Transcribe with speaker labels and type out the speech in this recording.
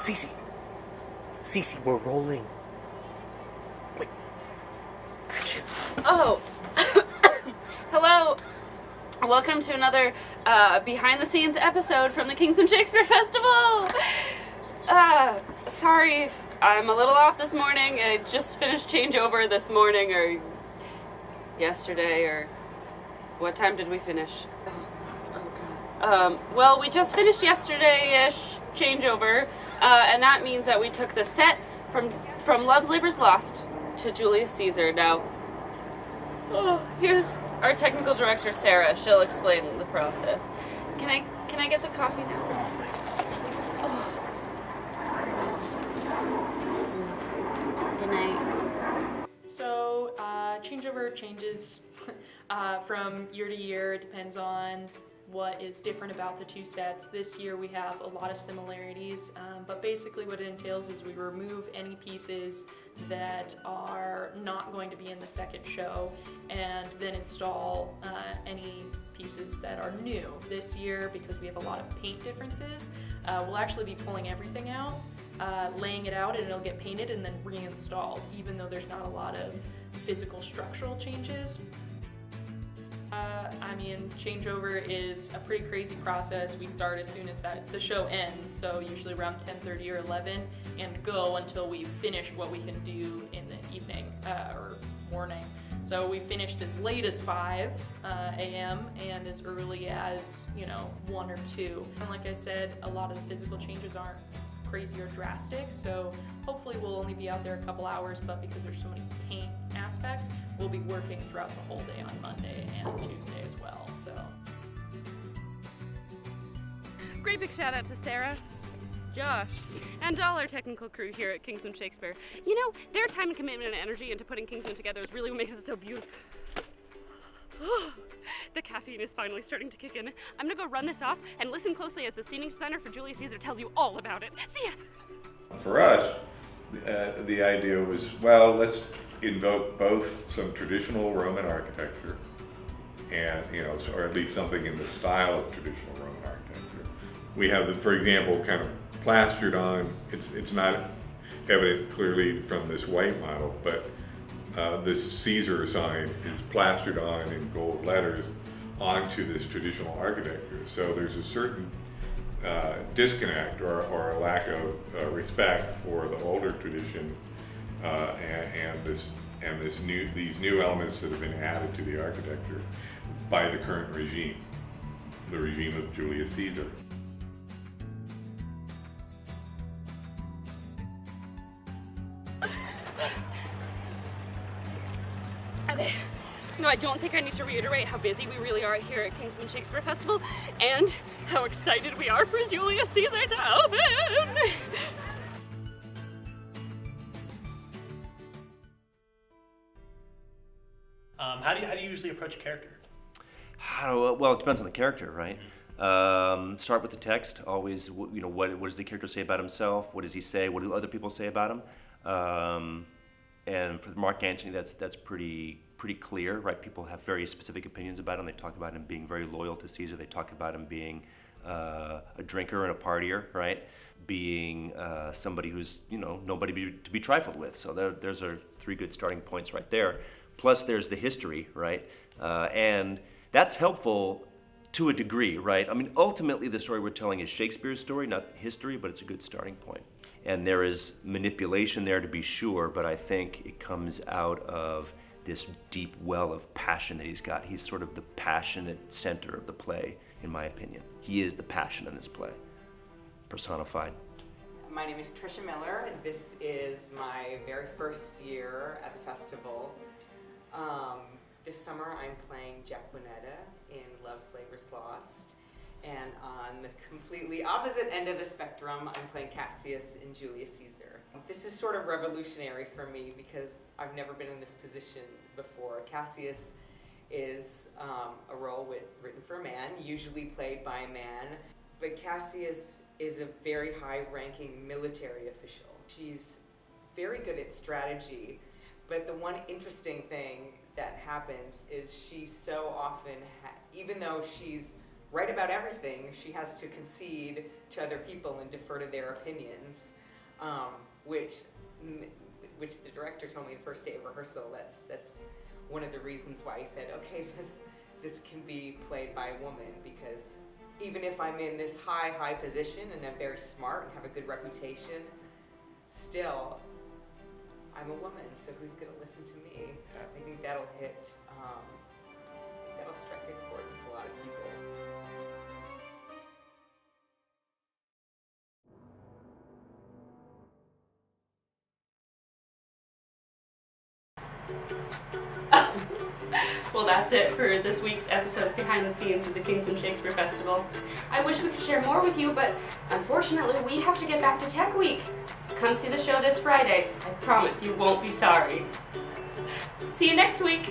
Speaker 1: Cece. Cece, we're rolling. Wait. Action.
Speaker 2: Oh. Hello. Welcome to another behind-the-scenes episode from the Kingsman Shakespeare Festival. Sorry if I'm a little off this morning. I just finished changeover this morning, or yesterday, or what time did we finish? Oh God. Well, we just finished yesterday-ish changeover, and that means that we took the set from Love's Labour's Lost to Julius Caesar. Now, here's our technical director, Sarah. She'll explain the process. Can I get the coffee now? Good night.
Speaker 3: So, changeover changes from year to year. It depends on what is different about the two sets. This year we have a lot of similarities, but basically what it entails is we remove any pieces that are not going to be in the second show and then install any pieces that are new. This year, because we have a lot of paint differences, we'll actually be pulling everything out, laying it out, and it'll get painted and then reinstalled, even though there's not a lot of physical structural changes. Changeover is a pretty crazy process. We start as soon as the show ends, so usually around 10:30 or 11, and go until we finish what we can do in the evening or morning. So we finished as late as 5 a.m. and as early as 1 or 2. And like I said, a lot of the physical changes aren't crazy or drastic, so hopefully we'll only be out there a couple hours, but because there's so many paint aspects, we'll be working throughout the whole day on Monday and Tuesday as well. So
Speaker 2: Great big shout out to Sarah, Josh, and all our technical crew here at Kingsman Shakespeare. Their time and commitment and energy into putting Kingsman together is really what makes it so beautiful. The caffeine is finally starting to kick in. I'm gonna go run this off and listen closely as the scenic designer for Julius Caesar tells you all about it. See ya!
Speaker 4: For us, the idea was, well, let's invoke both some traditional Roman architecture and, or at least something in the style of traditional Roman architecture. We have, for example, kind of plastered on, it's not evident clearly from this white model, but this Caesar sign is plastered on in gold letters onto this traditional architecture. So there's a certain disconnect or a lack of respect for the older tradition and these new elements that have been added to the architecture by the current regime, the regime of Julius Caesar.
Speaker 2: No, I don't think I need to reiterate how busy we really are here at Kingsman Shakespeare Festival and how excited we are for Julius Caesar to open!
Speaker 1: How do you usually approach a character?
Speaker 5: Well, it depends on the character, right? Start with the text. Always, what does the character say about himself? What does he say? What do other people say about him? And for Mark Antony, that's pretty clear, right? People have very specific opinions about him. They talk about him being very loyal to Caesar. They talk about him being a drinker and a partier, right? Being somebody who's nobody to be trifled with. So there's our 3 good starting points right there. Plus, there's the history, right? And that's helpful to a degree, right? I mean, ultimately, the story we're telling is Shakespeare's story, not history, but it's a good starting point. And there is manipulation there to be sure, but I think it comes out of this deep well of passion that he's got. He's sort of the passionate center of the play, in my opinion. He is the passion in this play, personified.
Speaker 6: My name is Trisha Miller. This is my very first year at the festival. This summer I'm playing Jacquinetta in Love's Labour's Lost. And on the completely opposite end of the spectrum, I'm playing Cassius in Julius Caesar. This is sort of revolutionary for me because I've never been in this position before. Cassius is a role written for a man, usually played by a man, but Cassius is a very high-ranking military official. She's very good at strategy, but the one interesting thing that happens is she so often, even though she's right about everything. She has to concede to other people and defer to their opinions, which the director told me the first day of rehearsal. That's one of the reasons why he said, okay, this can be played by a woman, because even if I'm in this high position and I'm very smart and have a good reputation, still, I'm a woman, so who's going to listen to me? I think that'll hit, that'll strike a chord with a lot of people.
Speaker 2: Well, that's it for this week's episode of Behind the Scenes of the Kingston Shakespeare Festival. I wish we could share more with you, but unfortunately we have to get back to Tech Week. Come see the show this Friday. I promise you won't be sorry. See you next week.